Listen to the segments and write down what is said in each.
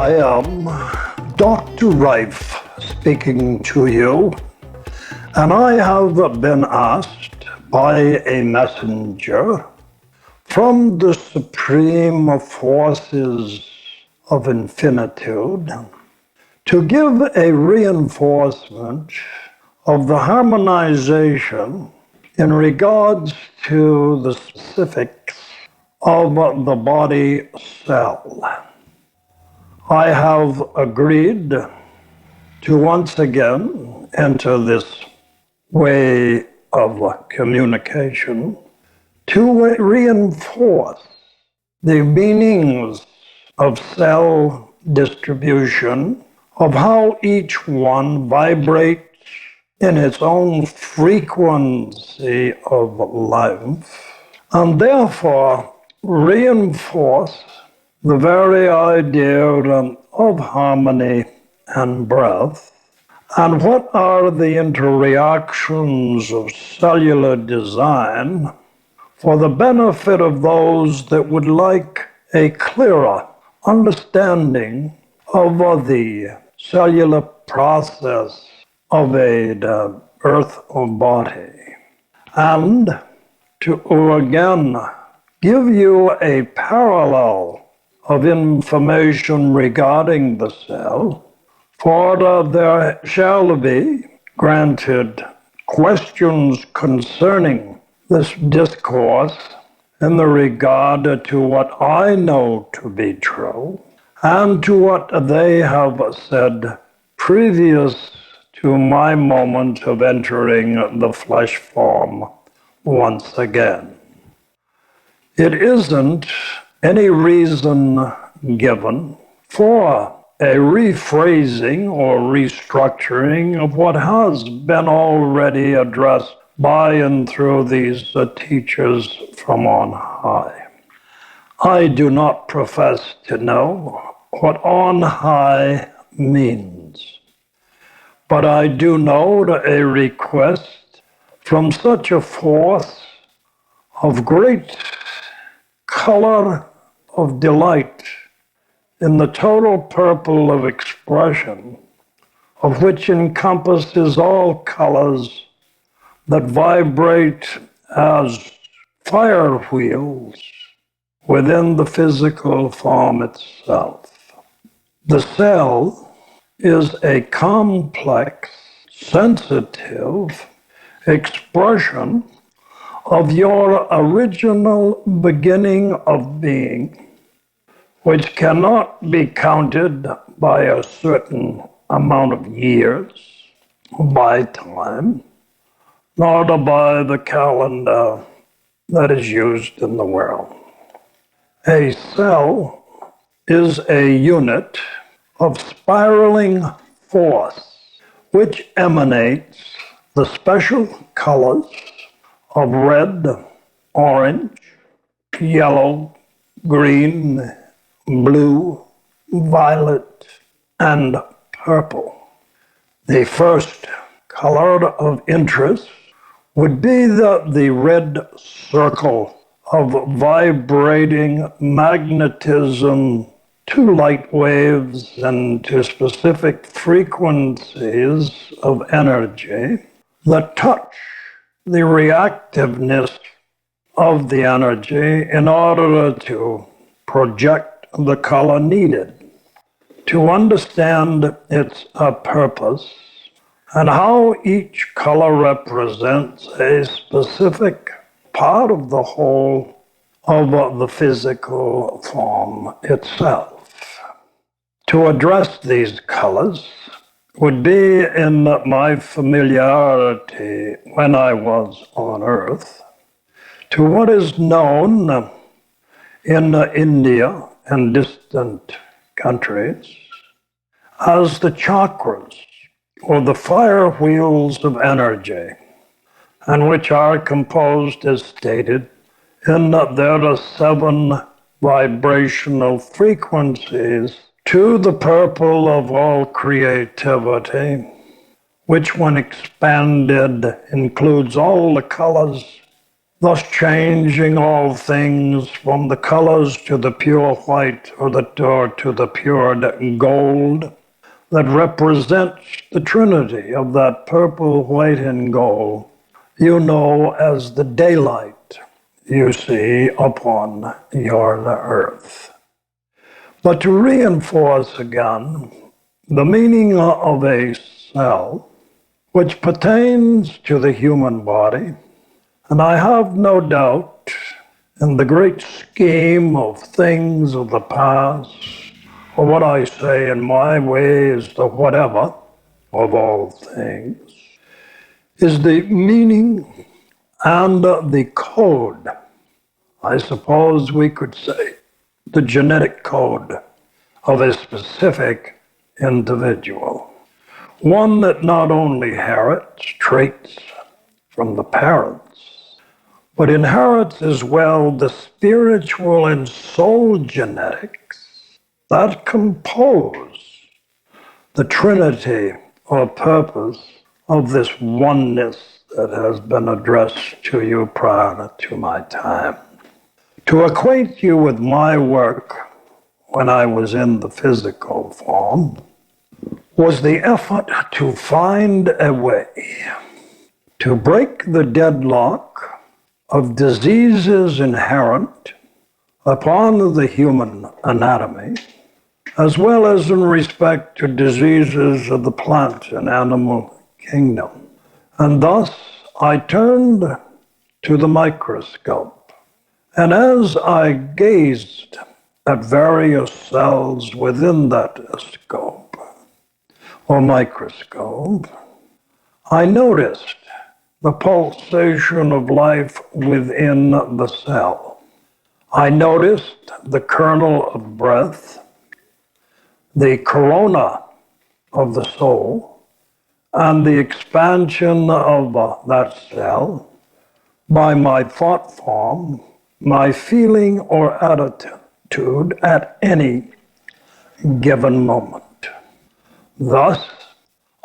I am Dr. Rife speaking to you, and I have been asked by a messenger from the supreme forces of infinitude to give a reinforcement of the harmonization in regards to the specifics of the body cell. I have agreed to once again enter this way of communication to reinforce the meanings of cell distribution, of how each one vibrates in its own frequency of life, and therefore reinforce the very idea of harmony and breath, and what are the interreactions of cellular design for the benefit of those that would like a clearer understanding of the cellular process of an earth body, and to again give you a parallel of information regarding the cell, for there shall be granted questions concerning this discourse in the regard to what I know to be true and to what they have said previous to my moment of entering the flesh form once again. It isn't any reason given for a rephrasing or restructuring of what has been already addressed by and through these teachers from on high. I do not profess to know what on high means, but I do know a request from such a force of great color of delight in the total purple of expression, of which encompasses all colors that vibrate as fire wheels within the physical form itself. The cell is a complex, sensitive expression of your original beginning of being, which cannot be counted by a certain amount of years, by time, nor by the calendar that is used in the world. A cell is a unit of spiraling force which emanates the special colors of red, orange, yellow, green, blue, violet, and purple. The first color of interest would be the red circle of vibrating magnetism to light waves and to specific frequencies of energy that touch the reactiveness of the energy in order to project the color needed. To understand its purpose and how each color represents a specific part of the whole of the physical form itself. To address these colors would be in my familiarity when I was on Earth to what is known in India and distant countries as the chakras, or the fire wheels of energy, and which are composed, as stated, in there are 7 vibrational frequencies to the purple of all creativity, which when expanded includes all the colors thus changing all things from the colors to the pure white or to the pure gold that represents the Trinity of that purple, white, and gold, you know as the daylight you see upon your earth. But to reinforce again the meaning of a cell, which pertains to the human body, and I have no doubt in the great scheme of things of the past, or what I say in my way is the whatever of all things, is the meaning and the code, I suppose we could say, the genetic code of a specific individual. One that not only inherits traits from the parents, but inherits as well the spiritual and soul genetics that compose the Trinity or purpose of this oneness that has been addressed to you prior to my time. To acquaint you with my work when I was in the physical form was the effort to find a way to break the deadlock of diseases inherent upon the human anatomy, as well as in respect to diseases of the plant and animal kingdom. And thus I turned to the microscope. And as I gazed at various cells within that scope, or microscope, I noticed the pulsation of life within the cell. I noticed the kernel of breath, the corona of the soul, and the expansion of that cell by my thought form, my feeling or attitude at any given moment. Thus,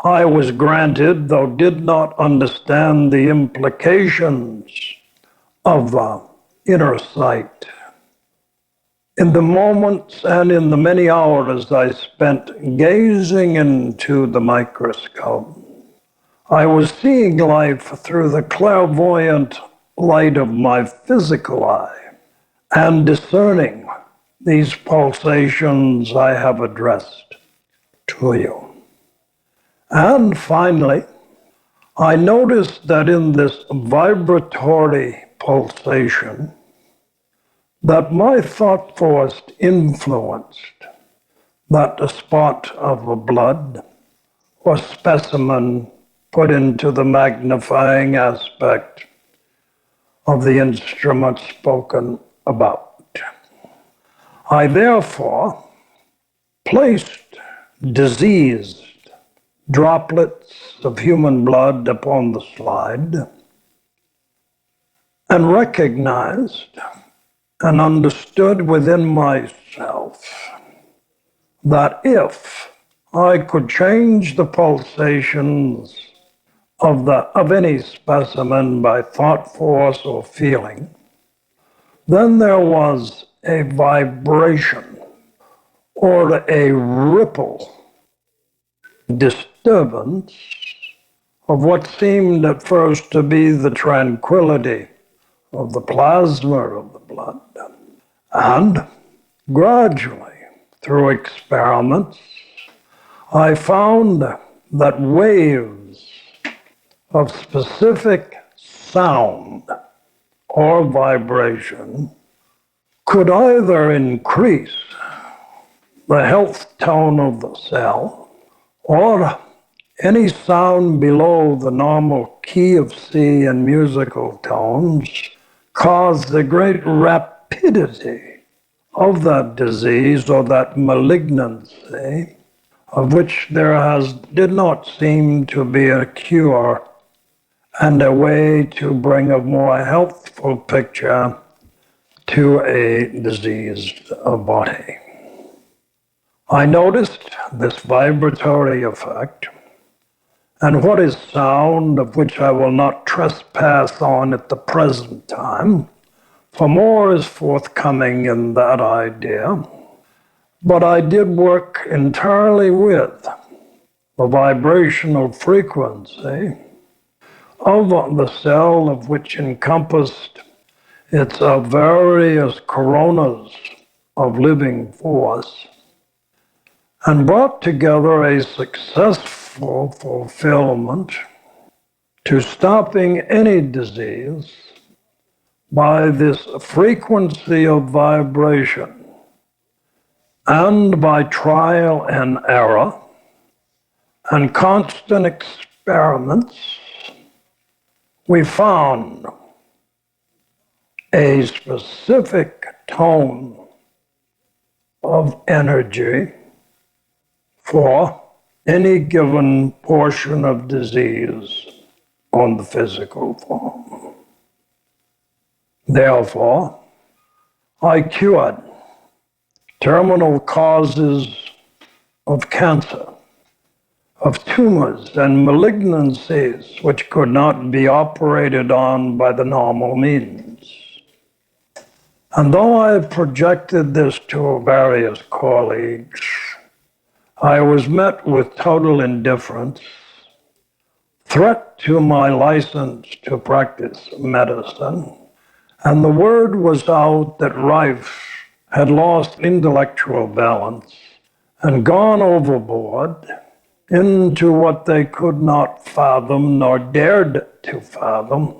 I was granted, though did not understand the implications of inner sight. In the moments and in the many hours I spent gazing into the microscope, I was seeing life through the clairvoyant light of my physical eye and discerning these pulsations I have addressed to you. And finally, I noticed that in this vibratory pulsation, that my thought force influenced that a spot of blood or specimen put into the magnifying aspect of the instrument spoken about. I therefore placed diseased droplets of human blood upon the slide and recognized and understood within myself that if I could change the pulsations of any specimen by thought force or feeling, then there was a vibration or a ripple disturbance of what seemed at first to be the tranquility of the plasma of the blood. And gradually, through experiments, I found that waves of specific sound or vibration could either increase the health tone of the cell, or any sound below the normal key of C in musical tones caused the great rapidity of that disease or that malignancy, of which did not seem to be a cure and a way to bring a more healthful picture to a diseased body. I noticed this vibratory effect, And what is sound, of which I will not trespass on at the present time, for more is forthcoming in that idea. But I did work entirely with the vibrational frequency of the cell, of which encompassed its various coronas of living force, and brought together a successful fulfillment to stopping any disease by this frequency of vibration, and by trial and error and constant experiments, we found a specific tone of energy for any given portion of disease on the physical form. Therefore, I cured terminal causes of cancer, of tumors and malignancies which could not be operated on by the normal means. And though I projected this to various colleagues, I was met with total indifference, threat to my license to practice medicine, and the word was out that Rife had lost intellectual balance and gone overboard into what they could not fathom nor dared to fathom.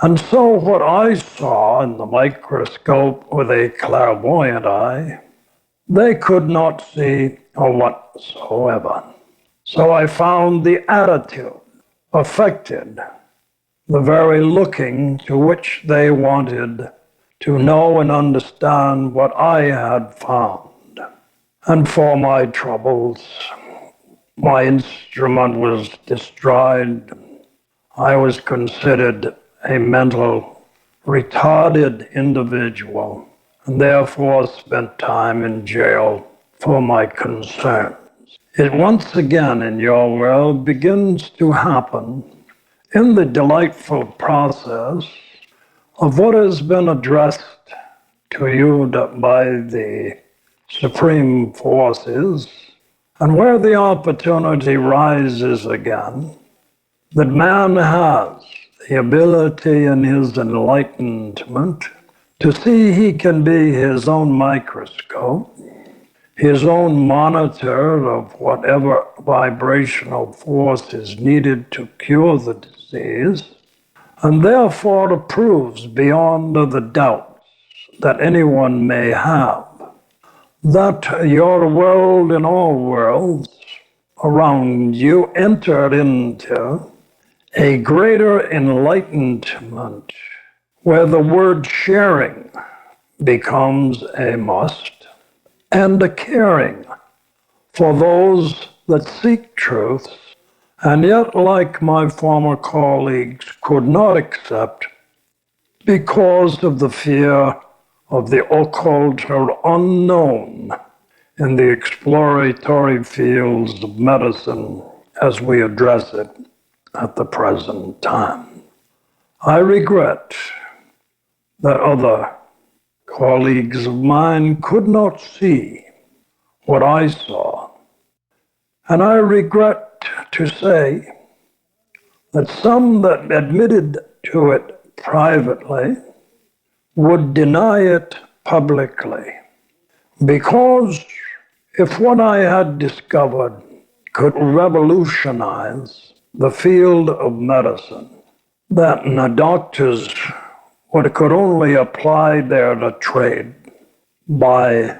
And so what I saw in the microscope with a clairvoyant eye, they could not see whatsoever. So I found the attitude affected the very looking to which they wanted to know and understand what I had found. And for my troubles, my instrument was destroyed. I was considered a mental retarded individual, and therefore spent time in jail for my concerns. It once again in your world begins to happen in the delightful process of what has been addressed to you by the supreme forces, and where the opportunity rises again, that man has the ability in his enlightenment to see he can be his own microscope, his own monitor of whatever vibrational force is needed to cure the disease, and therefore it proves beyond the doubts that anyone may have that your world and all worlds around you entered into a greater enlightenment where the word sharing becomes a must, and a caring for those that seek truth, and yet, like my former colleagues, could not accept because of the fear of the occult or unknown in the exploratory fields of medicine as we address it at the present time. I regret that other colleagues of mine could not see what I saw, and I regret to say that some that admitted to it privately would deny it publicly, because if what I had discovered could revolutionize the field of medicine, then the doctors could only apply their trade by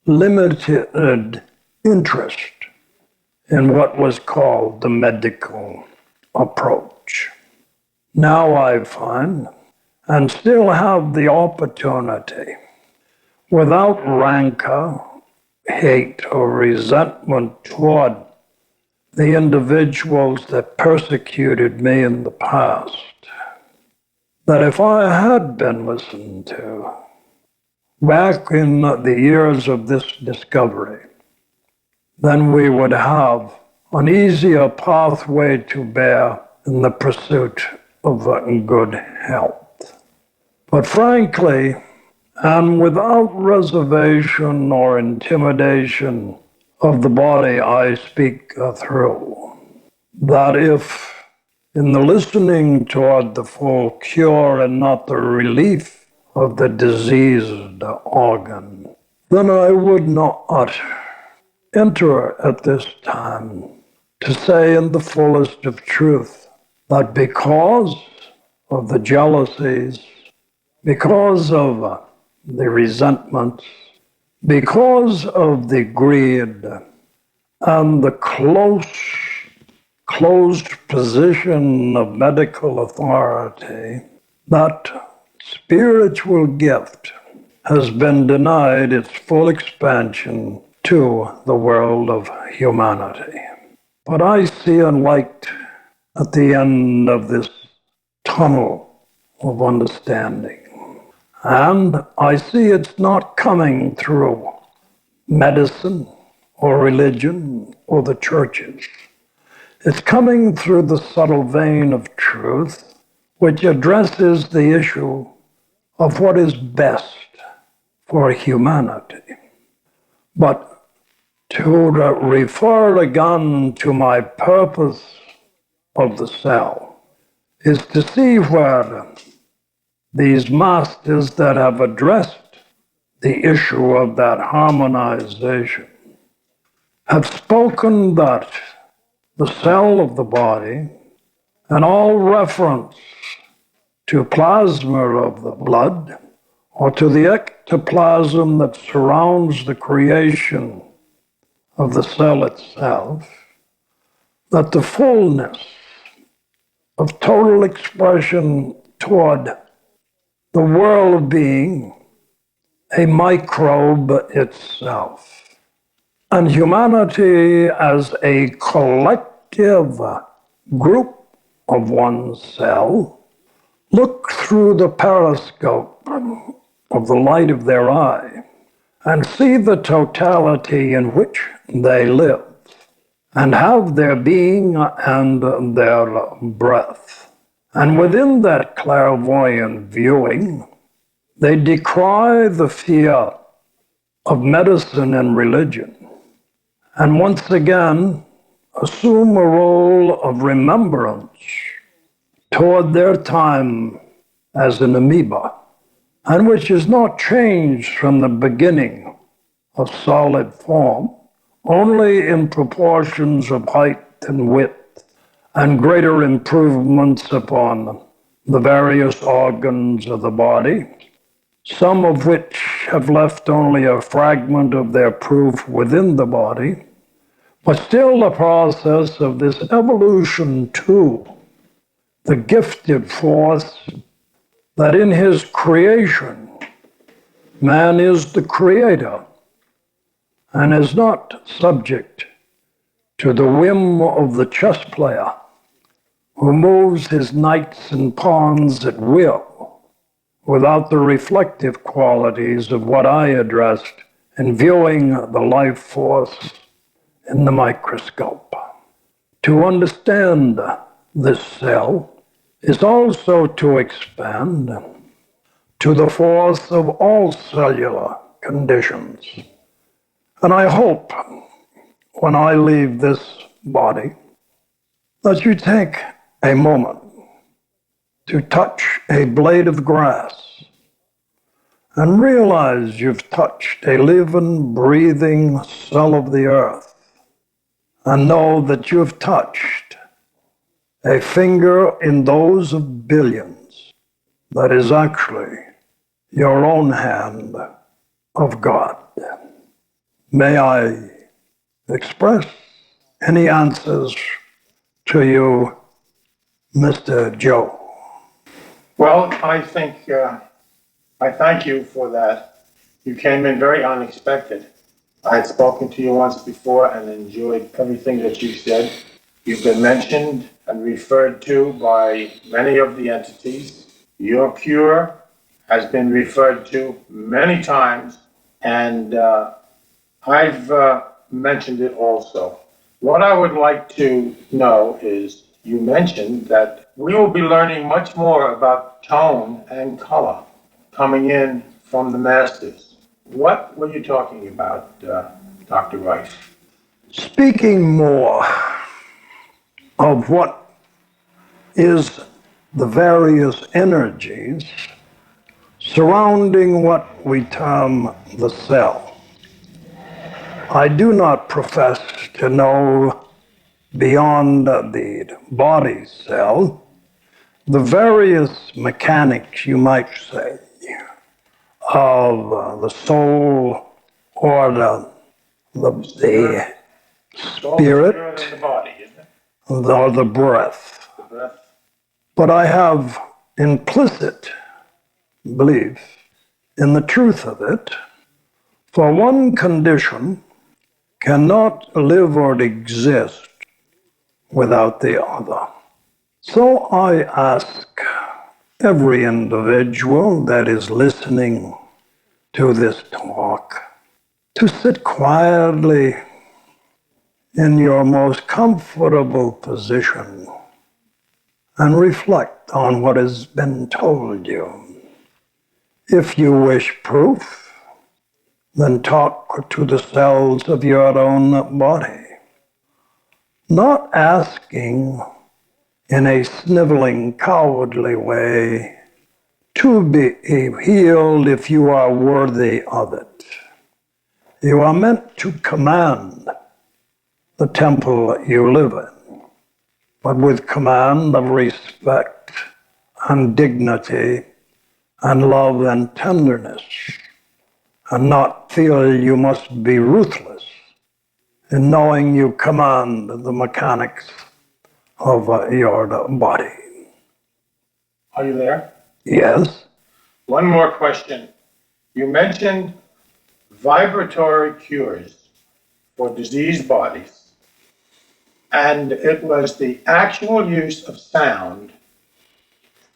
limited interest in what was called the medical approach. Now I find, and still have the opportunity, without rancor, hate, or resentment toward the individuals that persecuted me in the past, that if I had been listened to back in the years of this discovery, then we would have an easier pathway to bear in the pursuit of good health. But frankly, and without reservation or intimidation of the body I speak through, that if in the listening toward the full cure and not the relief of the diseased organ, then I would not enter at this time to say in the fullest of truth that because of the jealousies, because of the resentments, because of the greed and the closed position of medical authority, that spiritual gift has been denied its full expansion to the world of humanity. But I see a light at the end of this tunnel of understanding. And I see it's not coming through medicine or religion or the churches. It's coming through the subtle vein of truth, which addresses the issue of what is best for humanity. But to refer again to my purpose of the cell is to see where these masters that have addressed the issue of that harmonization have spoken that the cell of the body and all reference to plasma of the blood or to the ectoplasm that surrounds the creation of the cell itself, that the fullness of total expression toward the world being a microbe itself, and humanity as a collective group of one cell, look through the periscope of the light of their eye and see the totality in which they live and have their being and their breath. And within that clairvoyant viewing, they decry the fear of medicine and religion, and once again assume a role of remembrance toward their time as an amoeba, and which is not changed from the beginning of solid form, only in proportions of height and width, and greater improvements upon the various organs of the body, some of which have left only a fragment of their proof within the body, but still the process of this evolution to the gifted force that in his creation, man is the creator and is not subject to the whim of the chess player who moves his knights and pawns at will without the reflective qualities of what I addressed in viewing the life force in the microscope. To understand this cell is also to expand to the force of all cellular conditions. And I hope when I leave this body that you take a moment to touch a blade of grass and realize you've touched a living, breathing cell of the earth, and know that you've touched a finger in those of billions that is actually your own hand of God. May I express any answers to you, Mr. Joe? Well, I thank you for that. You came in very unexpected. I had spoken to you once before and enjoyed everything that you said. You've been mentioned and referred to by many of the entities. Your cure has been referred to many times, and I've mentioned it also. What I would like to know is, you mentioned that we will be learning much more about tone and color coming in from the masters. What were you talking about, Dr. Rife? Speaking more of what is the various energies surrounding what we term the cell. I do not profess to know beyond the body cell the various mechanics, you might say, of the soul or the Spirit spirit and the body, isn't it? or the breath. The breath. But I have implicit belief in the truth of it, for one condition cannot live or exist without the other. So I ask every individual that is listening to this talk to sit quietly in your most comfortable position and reflect on what has been told you. If you wish proof, then talk to the cells of your own body, not asking in a sniveling, cowardly way to be healed if you are worthy of it. You are meant to command the temple you live in, but with command of respect and dignity and love and tenderness, and not feel you must be ruthless in knowing you command the mechanics of your body. Are you there? Yes? One more question. You mentioned vibratory cures for diseased bodies, and it was the actual use of sound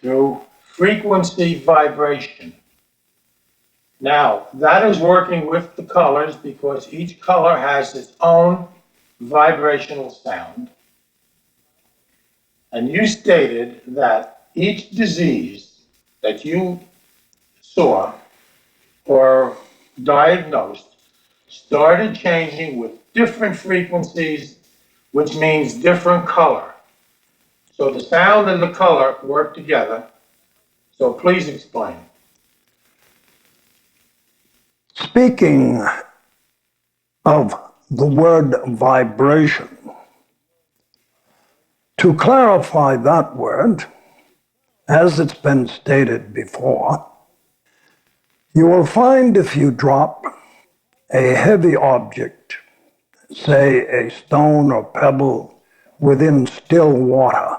through frequency vibration. Now, that is working with the colors because each color has its own vibrational sound. And you stated that each disease that you saw or diagnosed started changing with different frequencies, which means different color. So the sound and the color work together. So please explain. Speaking of the word vibration, to clarify that word, as it's been stated before, you will find if you drop a heavy object, say a stone or pebble, within still water,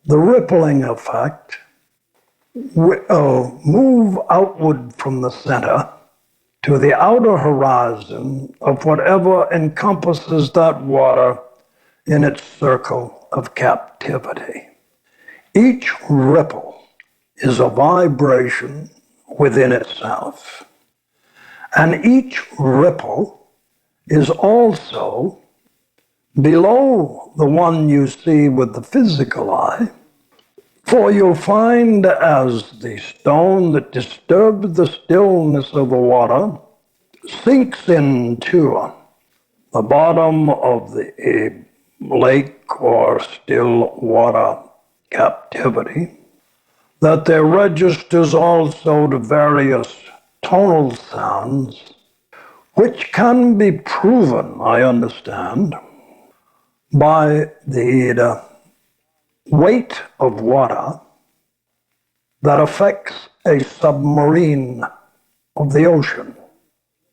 the rippling effect will move outward from the center to the outer horizon of whatever encompasses that water in its circle of captivity. Each ripple is a vibration within itself, and each ripple is also below the one you see with the physical eye, for you'll find as the stone that disturbs the stillness of the water sinks into the bottom of the lake or still water captivity, that there registers also the various tonal sounds, which can be proven, I understand, by the weight of water that affects a submarine of the ocean.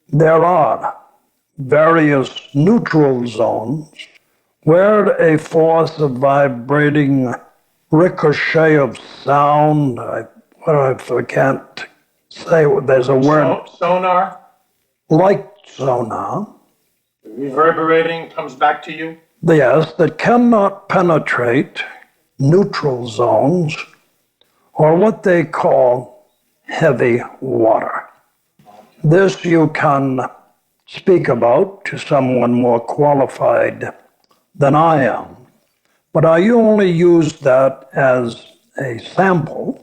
There are various neutral zones where a force of vibrating ricochet of sound, I can't say, there's a word, Sonar, like sonar, reverberating comes back to you. yes, that cannot penetrate neutral zones or what they call heavy water. This you can speak about to someone more qualified than I am. But I only use that as a sample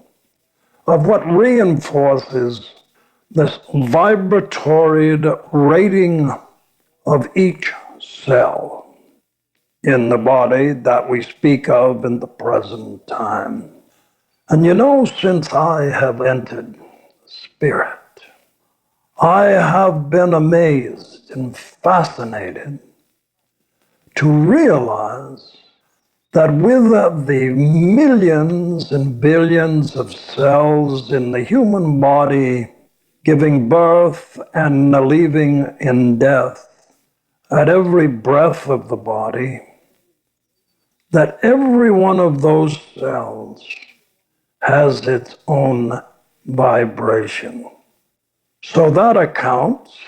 of what reinforces this vibratory rating of each cell in the body that we speak of in the present time. And you know, since I have entered spirit, I have been amazed and fascinated to realize that with the millions and billions of cells in the human body giving birth and leaving in death at every breath of the body, that every one of those cells has its own vibration. So that accounts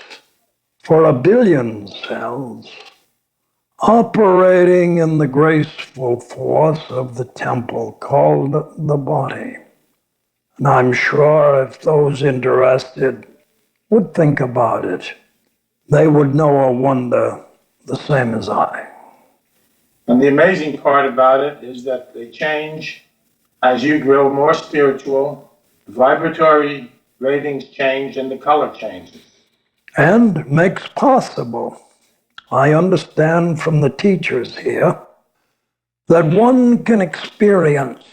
for a billion cells operating in the graceful force of the temple called the body. And I'm sure if those interested would think about it, they would know or wonder the same as I. And the amazing part about it is that they change as you grow more spiritual, the vibratory ratings change and the color changes. And makes possible, I understand from the teachers here, that one can experience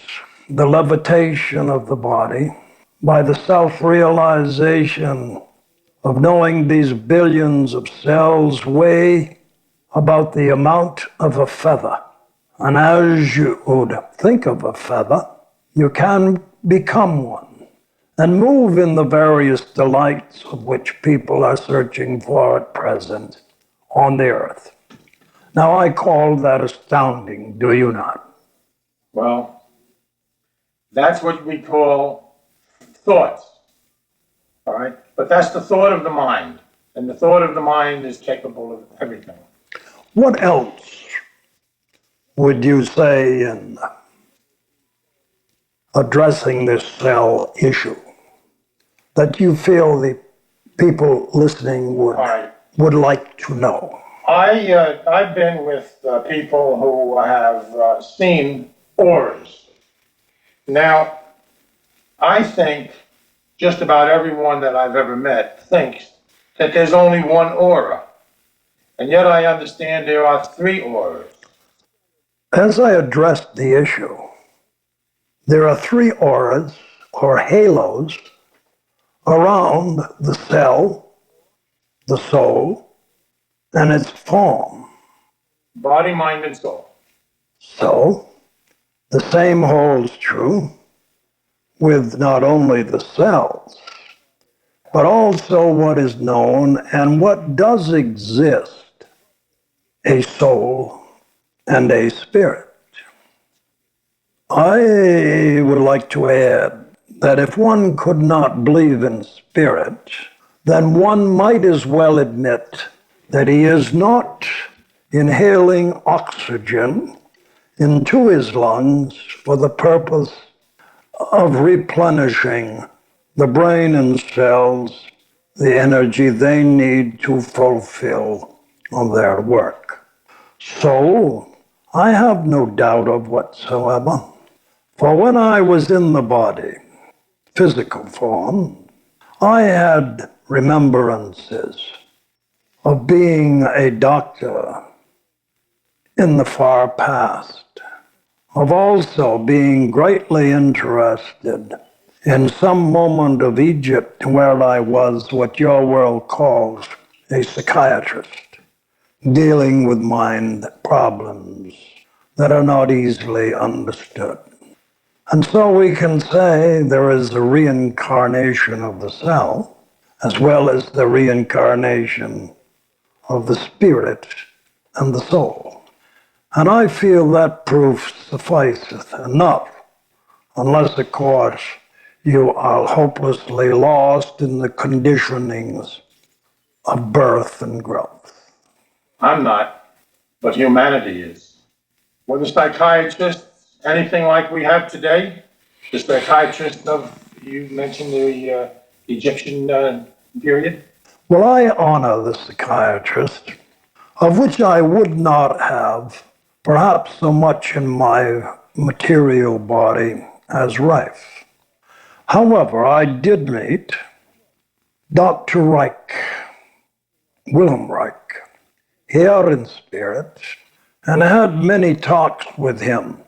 the levitation of the body by the self-realization of knowing these billions of cells weigh about the amount of a feather. And as you would think of a feather, you can become one and move in the various delights of which people are searching for at present on the earth. Now, I call that astounding, do you not? Well, that's what we call thoughts, all right? But that's the thought of the mind, and the thought of the mind is capable of everything. What else would you say in addressing this cell issue that you feel the people listening would like to know? I've been with people who have seen auras. Now, I think just about everyone that I've ever met thinks that there's only one aura. And yet I understand there are three auras. As I addressed the issue, there are three auras or halos around the cell, the soul, and its form. Body, mind, and soul. So, the same holds true with not only the cells, but also what is known and what does exist, a soul and a spirit. I would like to add that if one could not believe in spirit, then one might as well admit that he is not inhaling oxygen into his lungs for the purpose of replenishing the brain and cells the energy they need to fulfill their work. So, I have no doubt of whatsoever, for when I was in the body, physical form, I had remembrances of being a doctor in the far past, of also being greatly interested in some moment of Egypt where I was what your world calls a psychiatrist, dealing with mind problems that are not easily understood. And so we can say there is a reincarnation of the cell, as well as the reincarnation of the spirit and the soul. And I feel that proof sufficeth enough, unless, of course, you are hopelessly lost in the conditionings of birth and growth. I'm not, but humanity is. Were the psychiatrists anything like we have today? The psychiatrist of, you mentioned the Egyptian period? Well, I honor the psychiatrist, of which I would not have perhaps so much in my material body as Rife. However, I did meet Dr. Reich, Wilhelm Reich, here in spirit, and had many talks with him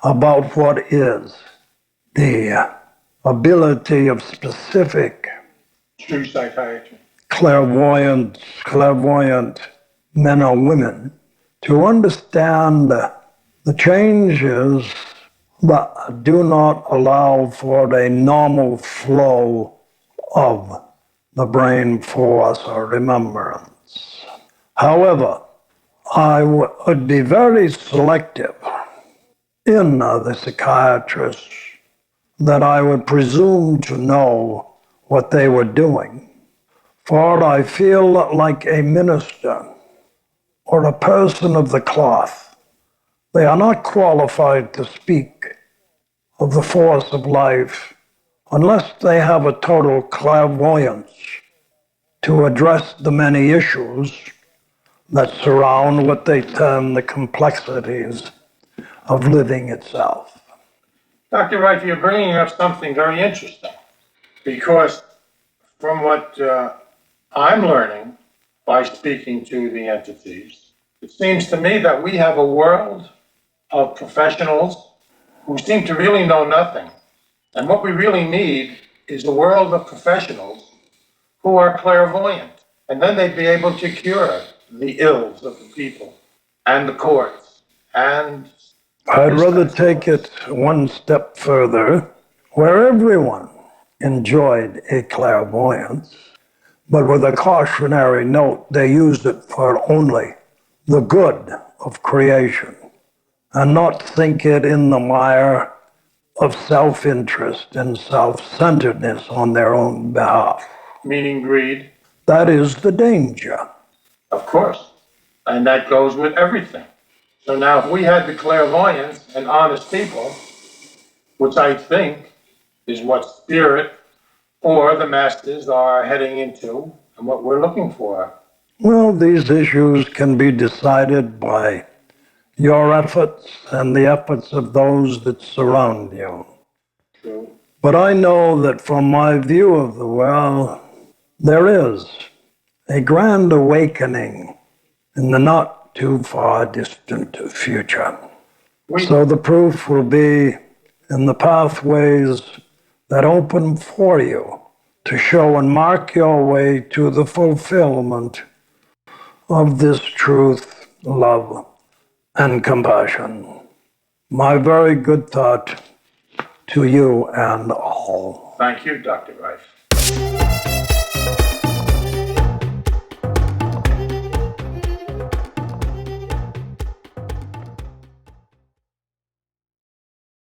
about what is the ability of specific True psychiatry. clairvoyant men or women to understand the changes that do not allow for a normal flow of the brain force or remembrance. However, I would be very selective in the psychiatrists that I would presume to know what they were doing. For I feel like a minister or a person of the cloth. They are not qualified to speak of the force of life unless they have a total clairvoyance to address the many issues that surround what they term the complexities of living itself. Dr. Rife, you're bringing up something very interesting because from what I'm learning by speaking to the entities, it seems to me that we have a world of professionals who seem to really know nothing. And what we really need is a world of professionals who are clairvoyant. And then they'd be able to cure the ills of the people and the courts and I'd rather take it one step further, where everyone enjoyed a clairvoyance, but with a cautionary note, they used it for only the good of creation and not sink it in the mire of self-interest and self-centeredness on their own behalf. meaning greed. That is the danger. Of course. And that goes with everything. So now if we had the clairvoyance and honest people, which I think is what spirit or the masters are heading into and what we're looking for. Well, these issues can be decided by your efforts and the efforts of those that surround you. True. But I know that from my view of the world, there is a grand awakening in the not too far distant future. So the proof will be in the pathways that open for you to show and mark your way to the fulfillment of this truth, love, and compassion. My very good thought to you and all. Thank you, Dr. Rife.